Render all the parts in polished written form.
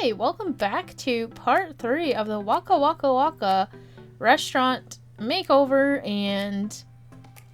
Hi, welcome back to part 3 of the Waka Waka Waka restaurant makeover and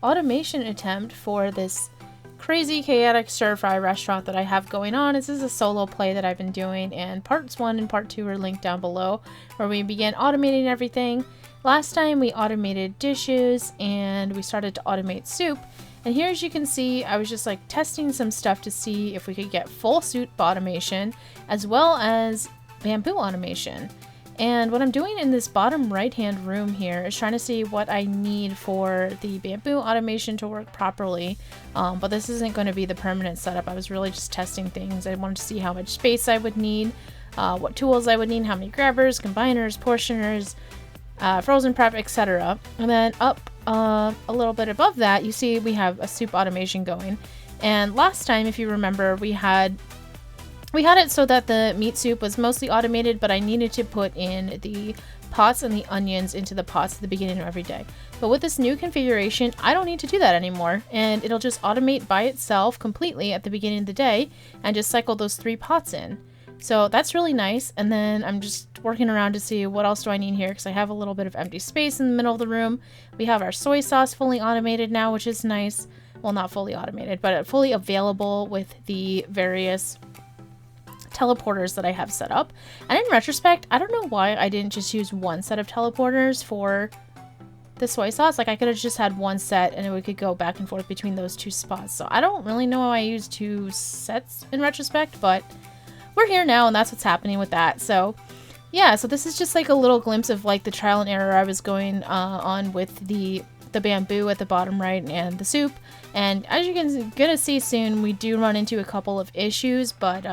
automation attempt for this crazy chaotic stir-fry restaurant that I have going on. This is a solo play that I've been doing, and parts 1 and part 2 are linked down below where we began automating everything. Last time we automated dishes and we started to automate soup. And here, as you can see, I was just like testing some stuff to see if we could get full soup automation as well as bamboo automation. And what I'm doing in this bottom right hand room here is trying to see what I need for the bamboo automation to work properly. But this isn't going to be the permanent setup. I was really just testing things. I wanted to see how much space I would need, what tools I would need, how many grabbers, combiners, portioners, frozen prep, etc. And then up a little bit above that, you see we have a soup automation going. And last time, if you remember, we had it so that the meat soup was mostly automated, but I needed to put in the pots and the onions into the pots at the beginning of every day. But with this new configuration, I don't need to do that anymore, and it'll just automate by itself completely at the beginning of the day and just cycle those 3 pots in. So that's really nice. And then I'm just working around to see what else do I need here, because I have a little bit of empty space in the middle of the room. We have our soy sauce fully automated now, which is nice. Well, not fully automated, but fully available with the various teleporters that I have set up. And in retrospect, I don't know why I didn't just use one set of teleporters for the soy sauce. Like, I could have just had one set and we could go back and forth between those 2 spots. So I don't really know why I used 2 sets in retrospect, but we're here now and that's what's happening with that. So yeah, so this is just like a little glimpse of like the trial and error I was going on with the bamboo at the bottom right and the soup. And as you're gonna see soon, we do run into a couple of issues, but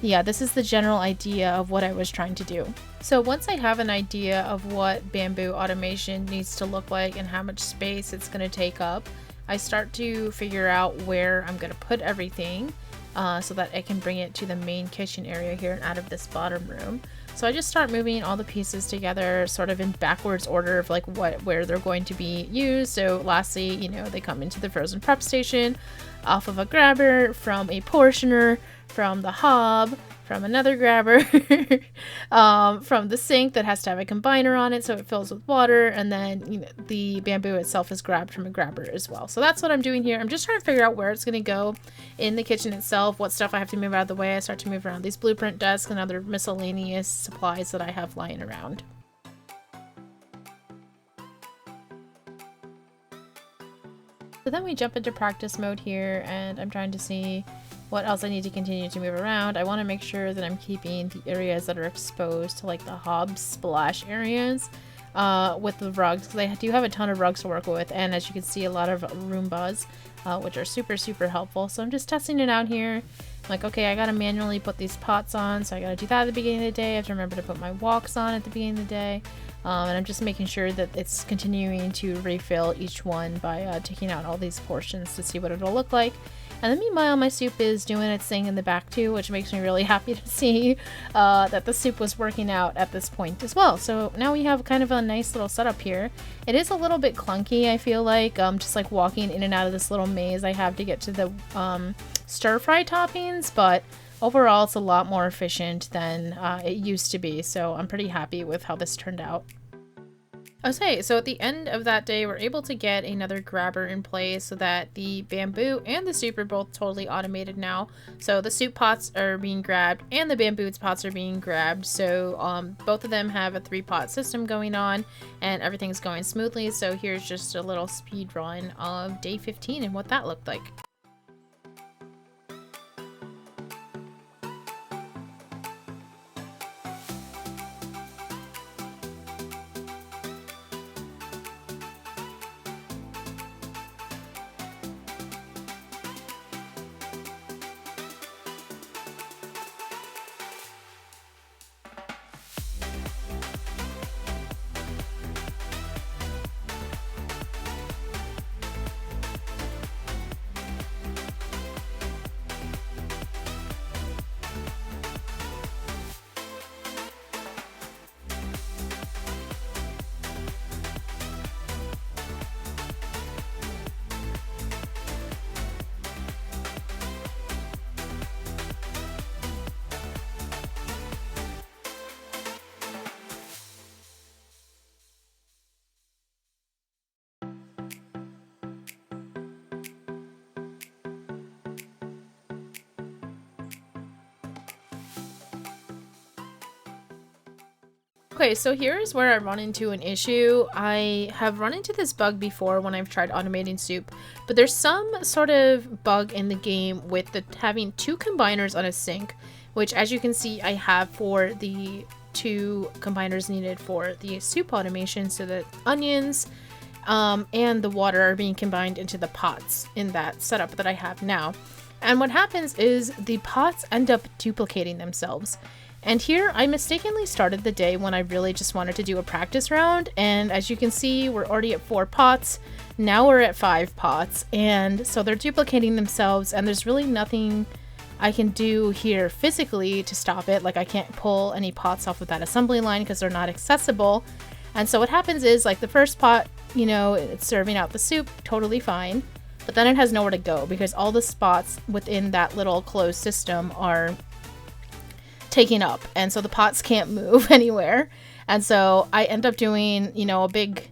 yeah, this is the general idea of what I was trying to do. So once I have an idea of what bamboo automation needs to look like and how much space it's going to take up, I start to figure out where I'm going to put everything so that I can bring it to the main kitchen area here and out of this bottom room. So I just start moving all the pieces together sort of in backwards order of like where they're going to be used. So lastly, you know, they come into the frozen prep station, off of a grabber, from a portioner, from the hob, from another grabber, from the sink that has to have a combiner on it so it fills with water, and then, you know, the bamboo itself is grabbed from a grabber as well. So that's what I'm doing here. I'm just trying to figure out where it's going to go in the kitchen itself, what stuff I have to move out of the way. I start to move around these blueprint desks and other miscellaneous supplies that I have lying around. So then we jump into practice mode here, and I'm trying to see what else I need to continue to move around. I want to make sure that I'm keeping the areas that are exposed to like the hob splash areas with the rugs, because I do have a ton of rugs to work with, and as you can see, a lot of Roombas, which are super helpful. So I'm just testing it out here. I'm like, okay, I gotta manually put these pots on, so I gotta do that at the beginning of the day. I have to remember to put my woks on at the beginning of the day. And I'm just making sure that it's continuing to refill each one by taking out all these portions to see what it'll look like. And then meanwhile, my soup is doing its thing in the back too, which makes me really happy to see that the soup was working out at this point as well. So now we have kind of a nice little setup here. It is a little bit clunky, I feel like, just like walking in and out of this little maze I have to get to the stir-fry toppings, but overall it's a lot more efficient than it used to be. So I'm pretty happy with how this turned out. Okay, so at the end of that day, we're able to get another grabber in place so that the bamboo and the soup are both totally automated now. So the soup pots are being grabbed and the bamboo pots are being grabbed. So both of them have a 3-pot system going on and everything's going smoothly. So here's just a little speed run of day 15 and what that looked like. Okay, so here's where I run into an issue. I have run into this bug before when I've tried automating soup, but there's some sort of bug in the game with having 2 combiners on a sink, which as you can see I have for the 2 combiners needed for the soup automation, so that onions and the water are being combined into the pots in that setup that I have now. And what happens is the pots end up duplicating themselves. And here I mistakenly started the day when I really just wanted to do a practice round, and as you can see we're already at 4 pots, now we're at 5 pots, and so they're duplicating themselves and there's really nothing I can do here physically to stop it. Like I can't pull any pots off of that assembly line because they're not accessible. And so what happens is, like, the first pot, you know, it's serving out the soup, totally fine, but then it has nowhere to go because all the spots within that little closed system are taken up, and so the pots can't move anywhere. And so I end up doing, you know, a big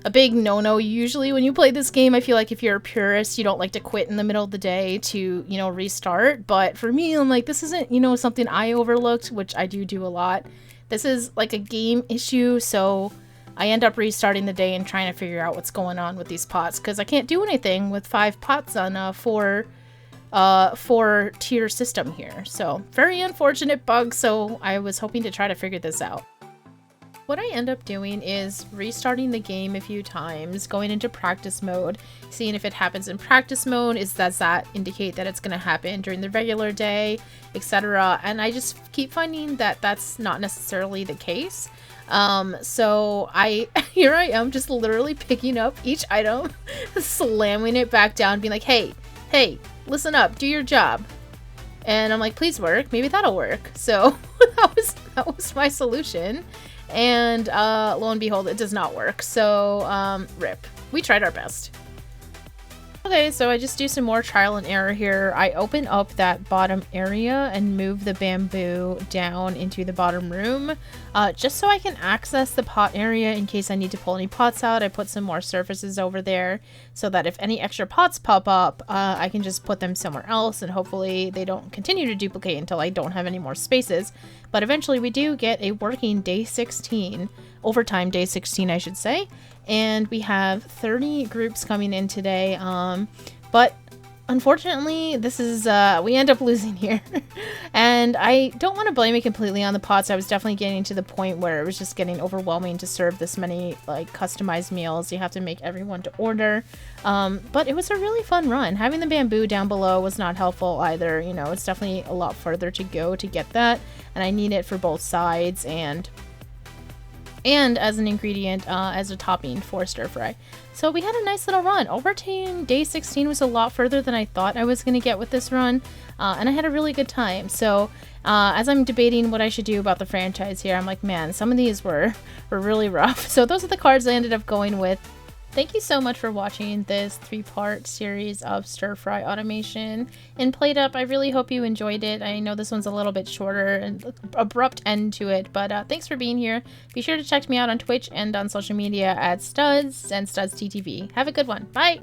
no-no. Usually when you play this game, I feel like if you're a purist, you don't like to quit in the middle of the day to, you know, restart. But for me, I'm like, this isn't, you know, something I overlooked, which I do a lot. This is like a game issue, so I end up restarting the day and trying to figure out what's going on with these pots, because I can't do anything with 5 pots on a 4-tier system here. So very unfortunate bug, so I was hoping to try to figure this out. What I end up doing is restarting the game a few times, going into practice mode, seeing if it happens in practice mode, does that indicate that it's going to happen during the regular day, etc. And I just keep finding that that's not necessarily the case. So here I am just literally picking up each item, slamming it back down, being like, hey, listen up, do your job. And I'm like, please work, maybe that'll work. So that was my solution. And lo and behold, it does not work. So rip. We tried our best. Okay, so I just do some more trial and error here. I open up that bottom area and move the bamboo down into the bottom room, just so I can access the pot area in case I need to pull any pots out. I put some more surfaces over there so that if any extra pots pop up, I can just put them somewhere else, and hopefully they don't continue to duplicate until I don't have any more spaces. But eventually we do get a working day 16, overtime day 16 I should say, and we have 30 groups coming in today, but unfortunately this is we end up losing here. And I don't want to blame it completely on the pots. I was definitely getting to the point where it was just getting overwhelming to serve this many like customized meals. You have to make everyone to order, but it was a really fun run. Having the bamboo down below was not helpful either. You know, it's definitely a lot further to go to get that, and I need it for both sides and as an ingredient, as a topping for stir fry. So we had a nice little run. Overtime day 16 was a lot further than I thought I was going to get with this run, and I had a really good time. So as I'm debating what I should do about the franchise here, I'm like, man, some of these were really rough. So those are the cards I ended up going with. Thank you so much for watching this 3-part series of stir fry automation in PlateUp. I really hope you enjoyed it. I know this one's a little bit shorter and abrupt end to it, but thanks for being here. Be sure to check me out on Twitch and on social media at sstuds and sstuds TTV. Have a good one. Bye!